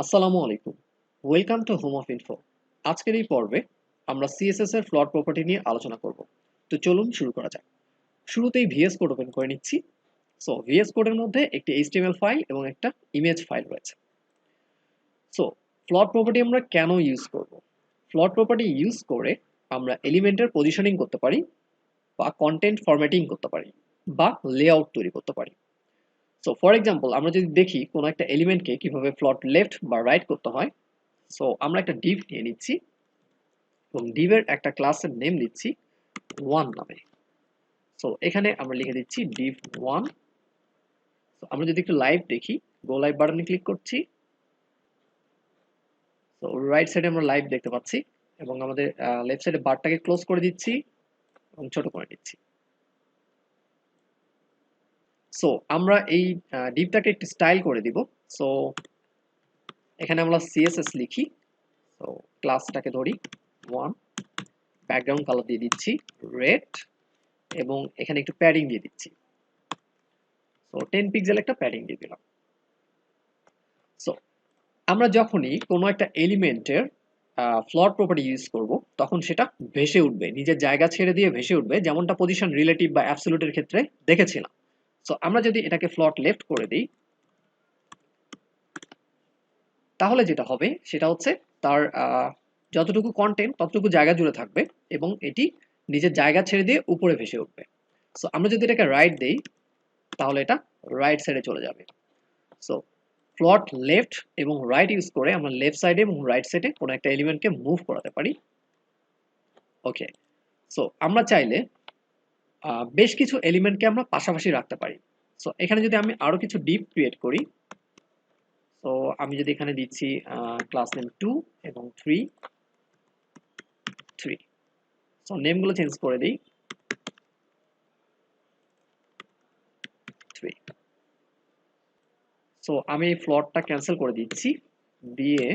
আসসালামু আলাইকুম। Welcome to home of info. আজকের এই পর্বে আমরা সিএসএস এর ফ্লট প্রপার্টি নিয়ে আলোচনা করব। তো চলুন শুরু করা যাক। শুরুতেই ভিএস কোড ওপেন করে নিচ্ছি। সো ভিএস কোডের মধ্যে একটি এইচটিএমএল ফাইল এবং একটা ইমেজ ফাইল রয়েছে। সো ফ্লট প্রপার্টি আমরা কেন ইউজ করব? ফ্লট প্রপার্টি ইউজ করে আমরা এলিমেন্টের পজিশনিং করতে পারি, বা কন্টেন্ট ফরম্যাটিং করতে পারি, বা লেআউট তৈরি করতে পারি। সো ফর এক্সাম্পল আমরা যদি দেখি কোনো একটা এলিমেন্টকে কিভাবে ফ্লট লেফট বা রাইট করতে হয়। সো আমরা একটা ডিভ নিয়ে নিচ্ছি এবং ডিভের একটা ক্লাসের নেম দিচ্ছি ওয়ান নামে। সো এখানে আমরা লিখে দিচ্ছি div 1। তো আমরা যদি একটু লাইভ দেখি, গো লাইভ বাটনে ক্লিক করছি। তো রাইট সাইডে আমরা লাইভ দেখতে পাচ্ছি এবং আমাদের লেফট সাইডে বারটাকে ক্লোজ করে দিচ্ছি এবং ছোট করে দিচ্ছি। সো আমরা এই ডিভটাকে একটু স্টাইল করে দিব। সো এখানে আমরা সিএসএস লিখি। তো ক্লাসটাকে ধরি 1, ব্যাকগ্রাউন্ড কালার দিয়ে দিচ্ছি রেড এবং এখানে একটু প্যাডিং দিয়ে দিচ্ছি। সো 10 পিক্সেল একটা প্যাডিং দিয়ে দিলাম। সো আমরা যখনই কোনো একটা এলিমেন্টের ফ্লট প্রপার্টি ইউজ করব, তখন সেটা ভেসে উঠবে, নিজের জায়গা ছেড়ে দিয়ে ভেসে উঠবে, যেমনটা পজিশন রিলেটিভ বা অ্যাবসলিউটের ক্ষেত্রে দেখেছিলাম। সো আমরা যদি এটাকে ফ্লট লেফট করে দিই, তাহলে যেটা হবে সেটা হচ্ছে তার যতটুকু কন্টেন্ট ততটুকু জায়গা জুড়ে থাকবে এবং এটি নিজের জায়গা ছেড়ে দিয়ে উপরে ভেসে উঠবে। সো আমরা যদি এটাকে রাইট দেই, তাহলে এটা রাইট সাইডে চলে যাবে। সো ফ্লট লেফট এবং রাইট ইউজ করে আমরা লেফট সাইডে এবং রাইট সাইডে কোনো একটা এলিমেন্টকে মুভ করাতে পারি। ওকে। সো আমরা চাইলে বেশ কিছু এলিমেন্টকে আমরা পাশাপাশি রাখতে পারি। সো এখানে যদি আমি আরো কিছু ডিপ ক্রিয়েট করি, তো আমি যদি এখানে দিচ্ছি ক্লাস নেম 2 এবং 3। সো নেমগুলো চেঞ্জ করে দিই 3। সো আমি এই ফ্লটটা ক্যান্সেল করে দিচ্ছি, দিয়ে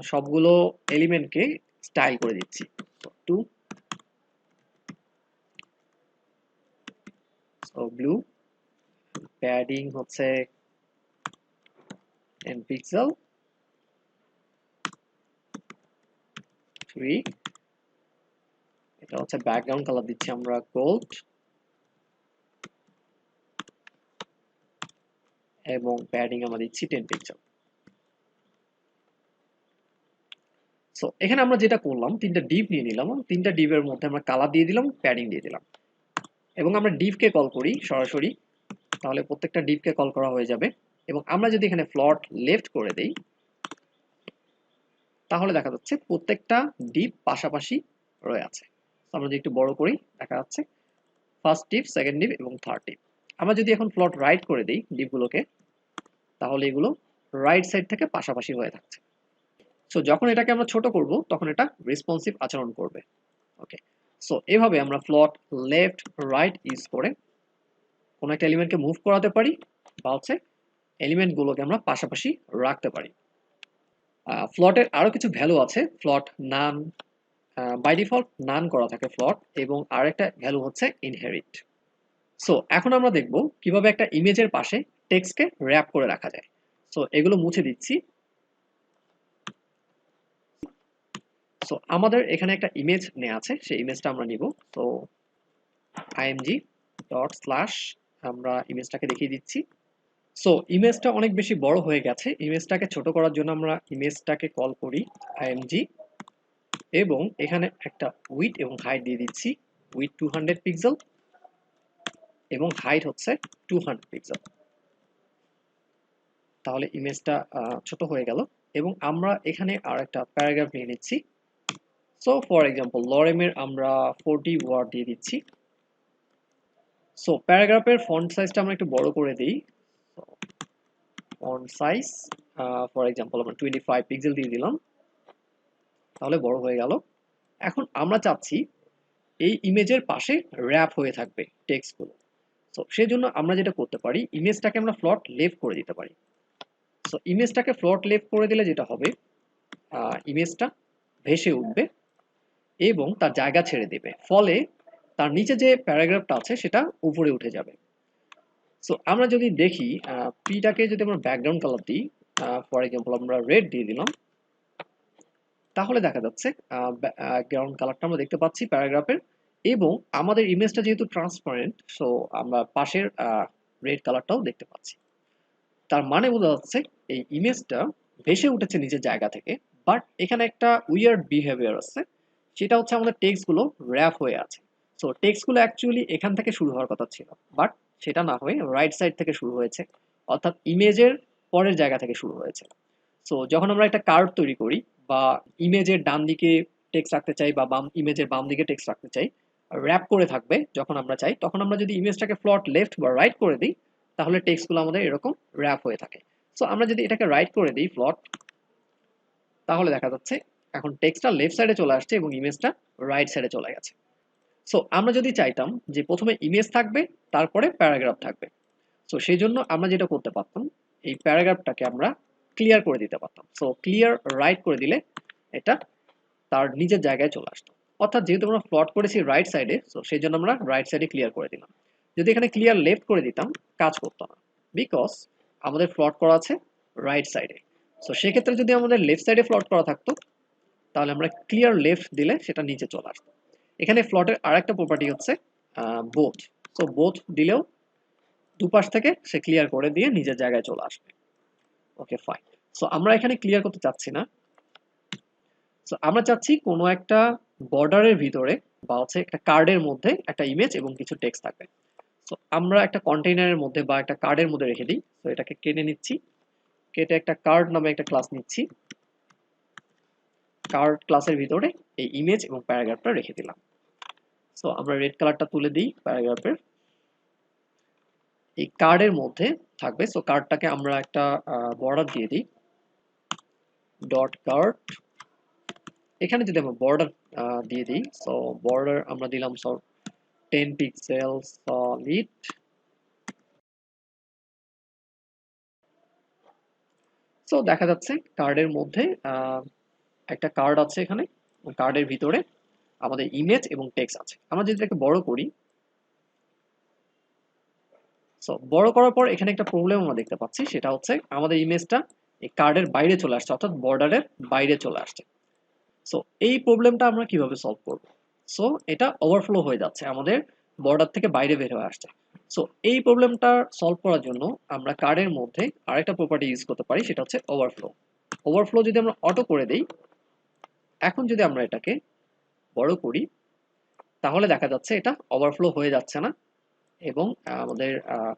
সবগুলো এলিমেন্টকে স্টাইল করে দিচ্ছি। 2, সো ব্লু, প্যাডিং হচ্ছে 10 পিক্সেল, 3, এটা হচ্ছে ব্যাকগ্রাউন্ড কালার দিচ্ছি আমরা গোল্ড এবং প্যাডিং আমরা দিচ্ছি 10 পিক্সেল। সো এখানে আমরা যেটা করলাম, তিনটা ডিভ নিয়ে নিলাম, তিনটা ডিভের মধ্যে আমরা কালার দিয়ে দিলাম, প্যাডিং দিয়ে দিলাম এবং আমরা ডিভকে কল করি সরাসরি, তাহলে প্রত্যেকটা ডিভকে কল করা হয়ে যাবে। এবং আমরা যদি এখানে ফ্লট লেফট করে দেই, তাহলে দেখা যাচ্ছে প্রত্যেকটা ডিভ পাশাপাশি রয়ে আছে। আমরা যদি একটু বড় করি, দেখা যাচ্ছে ফার্স্ট ডিভ, সেকেন্ড ডিভ এবং থার্ড ডিভ। আমরা যদি এখন ফ্লট রাইট করে দিই ডিভগুলোকে, তাহলে এগুলো রাইট সাইড থেকে পাশাপাশি হয়ে থাকছে। সো যখন এটাকে আমরা ছোট করব, তখন এটা রেসপন্সিভ আচরণ করবে। ওকে। সো এভাবে আমরা ফ্লট লেফট রাইট ইউজ করে কোনো একটা এলিমেন্টকে মুভ করাতে পারি, বা হচ্ছে এলিমেন্টগুলোকে আমরা পাশাপাশি রাখতে পারি। ফ্লটের আরো কিছু ভ্যালু আছে। ফ্লট নান, বাই ডিফল্ট নান করা থাকে ফ্লট, এবং আরেকটা ভ্যালু হচ্ছে ইনহেরিট। সো এখন আমরা দেখব কিভাবে একটা ইমেজের পাশে টেক্সটকে র‍্যাপ করে রাখা যায়। সো এগুলো মুছে দিচ্ছি। সো আমাদের এখানে একটা ইমেজ নেওয়া আছে, সেই ইমেজটা আমরা নিব। তো img ডট স্ল্যাশ আমরা ইমেজটাকে দেখিয়ে দিচ্ছি। সো ইমেজটা অনেক বেশি বড় হয়ে গেছে, ইমেজটাকে ছোট করার জন্য আমরা ইমেজটাকে কল করি img এবং এখানে একটা উইডথ এবং হাইট দিয়ে দিচ্ছি। উইডথ 200 পিক্সেল এবং হাইট হচ্ছে 200 পিক্সেল। তাহলে ইমেজটা ছোট হয়ে গেল এবং আমরা এখানে আর একটা প্যারাগ্রাফ নিয়ে নিচ্ছি। সো ফর এক্সাম্পল লরেমের আমরা 40 ওয়ার্ড দিয়ে দিচ্ছি। সো প্যারাগ্রাফের ফন্ট সাইজটা আমরা একটু বড় করে দিই। ফন্ট সাইজ ফর এক্সাম্পল আমরা 25 পিক্সেল দিয়ে দিলাম, তাহলে বড় হয়ে গেল। এখন আমরা চাচ্ছি এই ইমেজের পাশে র‍্যাপ হয়ে থাকবে টেক্সটগুলো। সো সেজন্য আমরা যেটা করতে পারি, ইমেজটাকে আমরা ফ্লট লেফট করে দিতে পারি। সো ইমেজটাকে ফ্লট লেফট করে দিলে যেটা হবে, ইমেজটা ভেসে উঠবে এবং তার জায়গা ছেড়ে দেবে, ফলে তার নিচে যে প্যারাগ্রাফটা আছে সেটা উপরে উঠে যাবে। সো আমরা যদি দেখি পিটাকে যদি আমরা ব্যাকগ্রাউন্ড কালার দিই, ফর এক্সাম্পল আমরা রেড দিয়ে দিলাম, তাহলে দেখা যাচ্ছে ব্যাকগ্রাউন্ড কালারটা আমরা দেখতে পাচ্ছি প্যারাগ্রাফের, এবং আমাদের ইমেজটা যেহেতু ট্রান্সপারেন্ট, সো আমরা পাশের রেড কালারটাও দেখতে পাচ্ছি। তার মানে বোঝা যাচ্ছে এই ইমেজটা ভেসে উঠেছে নিজের জায়গা থেকে, বাট এখানে একটা উইয়ার্ড বিহেভিয়ার আছে, সেটা হচ্ছে আমাদের টেক্সটগুলো র্যাপ হয়ে আছে। সো টেক্সটগুলো অ্যাকচুয়ালি এখান থেকে শুরু হওয়ার কথা ছিল, বাট সেটা না হয়ে রাইট সাইড থেকে শুরু হয়েছে, অর্থাৎ ইমেজের পরের জায়গা থেকে শুরু হয়েছে। সো যখন আমরা একটা কার্ভ তৈরি করি বা ইমেজের ডান দিকে টেক্সট রাখতে চাই বা ইমেজের বাম দিকে টেক্সট রাখতে চাই, র্যাপ করে থাকবে যখন আমরা চাই, তখন আমরা যদি ইমেজটাকে ফ্লট লেফট বা রাইট করে দিই, তাহলে টেক্সটগুলো আমাদের এরকম র্যাপ হয়ে থাকে। সো আমরা যদি এটাকে রাইট করে দিই ফ্লট, তাহলে দেখা যাচ্ছে এখন টেক্সটটা লেফট সাইডে চলে আসছে এবং ইমেজটা রাইট সাইডে চলে গেছে। সো আমরা যদি চাইতাম যে প্রথমে ইমেজ থাকবে তারপরে প্যারাগ্রাফ থাকবে, সো সেই জন্য আমরা যেটা করতে পারতাম, এই প্যারাগ্রাফটাকে আমরা ক্লিয়ার করে দিতে পারতাম। সো ক্লিয়ার রাইট করে দিলে এটা তার নিজের জায়গায় চলে আসতো। অর্থাৎ যেহেতু আমরা প্লট করেছি রাইট সাইডে, সো সেই জন্য আমরা রাইট সাইডে ক্লিয়ার করে দিলাম। যদি এখানে ক্লিয়ার লেফট করে দিতাম, কাজ করতো না, বিকজ আমাদের প্লট করা আছে রাইট সাইডে। সো সেক্ষেত্রে যদি আমাদের লেফট সাইডে প্লট করা থাকতো, তাহলে আমরা ক্লিয়ার লেফট দিলে সেটা নিচে চলে আসতো। এখানে প্লটের আরেকটা প্রপার্টি হচ্ছে বোথ। সো বোথ দিলেও দুপাশ থেকে সে ক্লিয়ার করে দিয়ে নিজের জায়গায় চলে আসবে। ওকে, ফাইন। সো আমরা এখানে ক্লিয়ার করতে চাচ্ছি না। সো আমরা চাচ্ছি কোনো একটা বর্ডারের ভিতরে বা হচ্ছে একটা কার্ডের মধ্যে একটা ইমেজ এবং কিছু টেক্সট থাকবে। সো আমরা একটা কন্টেইনারের মধ্যে বা একটা কার্ডের মধ্যে রেখে দিই। সো এটাকে কেটে নিচ্ছি, কেটে একটা কার্ড নামে একটা ক্লাস নিচ্ছি। কার্ড ক্লাসের ভিতরে এই ইমেজ এবং প্যারাগ্রাফটা রেখে দিলাম। সো আমরা রেড কালারটা তুলে দিই প্যারাগ্রাফের, এই কার্ডের মধ্যে থাকবে। সো কার্ডটাকে আমরা একটা বর্ডার দিয়ে দিই, ডট কার্ড। এখানে যদি আমরা বর্ডার দিয়ে দিই, সো বর্ডার আমরা দিলাম 10 পিক্সেল সলিড। সো দেখা যাচ্ছে কার্ডের মধ্যে একটা কার্ড আছে এখানে, কার্ডের ভিতরে আমাদের ইমেজ এবং টেক্সট আছে। আমরা যদি এটাকে বড় করি, সো বড় করার পর এখানে একটা প্রবলেম আমরা দেখতে পাচ্ছি, সেটা হচ্ছে আমাদের ইমেজটা এই কার্ডের বাইরে চলে আসছে, অর্থাৎ বর্ডারের বাইরে চলে আসছে। সো এই প্রবলেমটা আমরা কিভাবে সলভ করব? সো এটা ওভারফ্লো হয়ে যাচ্ছে, আমাদের বর্ডার থেকে বাইরে বের হয়ে আসছে। সো এই প্রবলেমটা সলভ করার জন্য আমরা কার্ডের মধ্যে আরেকটা প্রপার্টি ইউজ করতে পারি, সেটা হচ্ছে ওভারফ্লো। ওভারফ্লো যদি আমরা অটো করে দেই, এখন যদি আমরা এটাকে বড় করি, তাহলে দেখা যাচ্ছে এটা ওভারফ্লো হয়ে যাচ্ছে না এবং আমাদের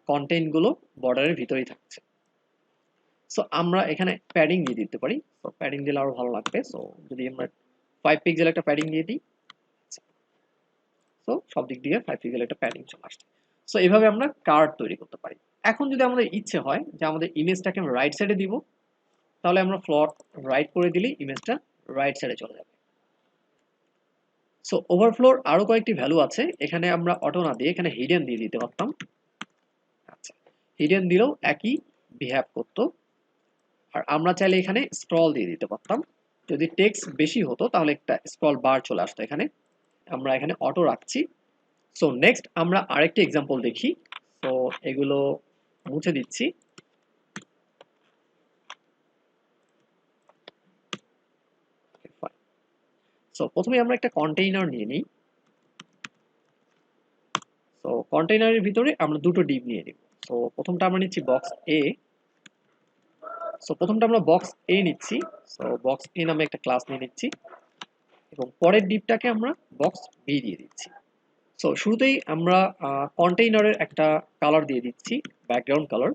কন্টেন্ট গুলো বর্ডারের ভিতরেই থাকছে। সো আমরা এখানে প্যাডিং দিয়ে দিতে পারি। সো প্যাডিং দিলে আরো ভালো লাগবে। সো যদি আমরা 5 পিক্সেল একটা প্যাডিং দিয়ে দিই, সো সব দিক দিয়ে 5 পিক্সেল একটা প্যাডিং চলে আসছে। সো এইভাবে আমরা কার্ড তৈরি করতে পারি। এখন যদি আমাদের ইচ্ছে হয় যে আমাদের ইমেজটাকে আমরা রাইট সাইডে দিব, তাহলে আমরা ফ্লট রাইট করে দিলেই ইমেজটা রাইট সাইডে চলে যাবে। সো ওভারফ্লোর আরো কয়েকটি ভ্যালু আছে, এখানে আমরা অটো না দিয়ে এখানে হিডেন দিয়ে দিতে পারতাম। আচ্ছা, হিডেন দিলেও একই বিহেভ করতো। আর আমরা চাইলে এখানে স্ক্রল দিয়ে দিতে পারতাম। যদি টেক্সট বেশি হতো তাহলে একটা স্ক্রল বার চলে আসতো এখানে। আমরা এখানে অটো রাখছি। সো নেক্সট আমরা আরেকটি এক্সাম্পল দেখি। তো এগুলো মুছে দিচ্ছি। সো প্রথমে আমরা একটা কন্টেইনার নিয়ে নিই। সো কন্টেইনারের ভিতরে আমরা দুটো ডিপ নিয়ে নিব। সো প্রথমটা আমরা নিচ্ছি বক্স এ। সো প্রথমটা আমরা বক্স এ নিচ্ছি। সো বক্স এ নামে একটা ক্লাস নিয়ে নিচ্ছি এবং পরের ডিপটাকে আমরা বক্স বি দিয়ে দিচ্ছি। সো শুরুতেই আমরা কন্টেইনারের একটা কালার দিয়ে দিচ্ছি, ব্যাকগ্রাউন্ড কালার।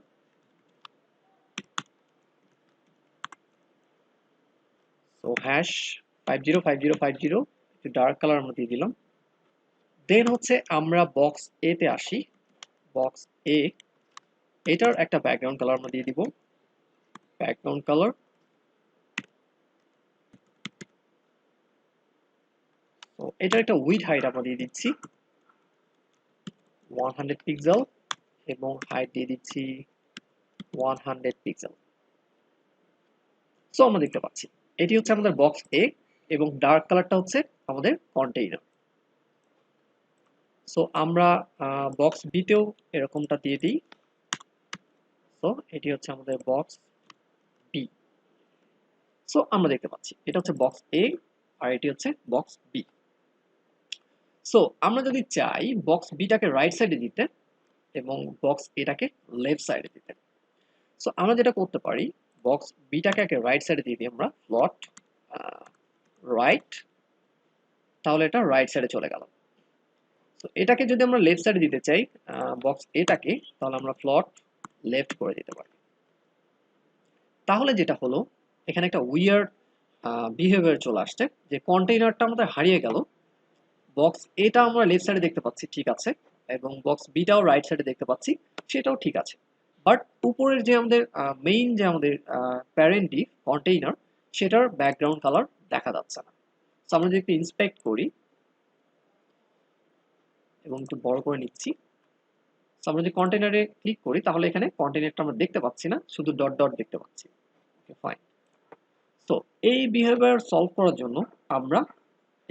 সো হ্যাশ 505050 একটু ডার্ক কালার আমরা দিয়ে দিলাম। দেন হচ্ছে আমরা বক্স এ তে আসি। বক্স এ, এটার একটা ব্যাকগ্রাউন্ড কালার আমরা দিয়ে দিব, ব্যাকগ্রাউন্ড কালার। তো এটার একটা উইডথ হাইট আমরা দিয়ে দিচ্ছি 100 পিক্সেল এবং হাইট দিয়ে দিচ্ছি 100 পিক্সেল। সো আমরা দেখতে পাচ্ছি এটি হচ্ছে আমাদের বক্স এ এবং ডার্ক কালারটা হচ্ছে আমাদের কন্টেইনার। সো আমরা বক্স বি তেও এরকমটা দিয়ে দিই। সো এটি হচ্ছে আমাদের বক্স বি। সো আমরা দেখতে পাচ্ছি এটা হচ্ছে বক্স এ আর এটি হচ্ছে বক্স বি। সো আমরা যদি চাই বক্স বিটাকে রাইট সাইডে দিতে এবং বক্স এটাকে লেফট সাইডে দিতে, সো আমরা যেটা করতে পারি বক্স বিটাকে আগে রাইট সাইডে দিয়ে দিই আমরা প্লট রাইট, তাহলে এটা রাইট সাইডে চলে গেল। তো এটাকে যদি আমরা লেফট সাইডে দিতে চাই বক্স এটাকে, তাহলে আমরা প্লট লেফট করে দিতে পারি। তাহলে যেটা হলো এখানে একটা উইয়ার্ড বিহেভিয়ার চলে আসছে যে কন্টেইনারটা আমাদের হারিয়ে গেল। বক্স এটা আমরা লেফট সাইডে দেখতে পাচ্ছি ঠিক আছে, এবং বক্স বিটাও রাইট সাইডে দেখতে পাচ্ছি সেটাও ঠিক আছে, বাট উপরের যে আমাদের মেইন যে আমাদের প্যারেন্টটি কন্টেইনার সেটার ব্যাকগ্রাউন্ড কালার দেখা যাচ্ছে না। সো আমরা যদি একটু ইন্সপেক্ট করি এবং একটু বড় করে নিচ্ছি, সো আমরা যদি কন্টেইনারে ক্লিক করি তাহলে এখানে কন্টেইনারটা আমরা দেখতে পাচ্ছি না, শুধু ডট ডট দেখতে পাচ্ছি। Okay fine. সো এই বিহেভিয়ার সলভ করার জন্য আমরা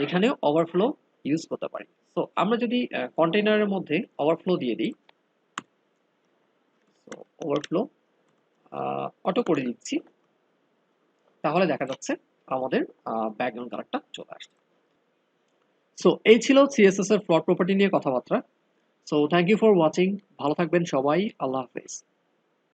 এখানেও ওভারফ্লো ইউজ করতে পারি। সো আমরা যদি কন্টেইনারের মধ্যে ওভারফ্লো দিয়ে দিই, সো ওভারফ্লো অটো করে দিচ্ছি, তাহলে দেখা যাচ্ছে আমাদের ব্যাকগ্রাউন্ড কালারটা চলে আসছে। সো এই ছিল সিএসএস এর ফ্লট প্রপার্টি নিয়ে কথাবার্তা। So thank you for watching, ভালো থাকবেন সবাই, আল্লাহ হাফেজ।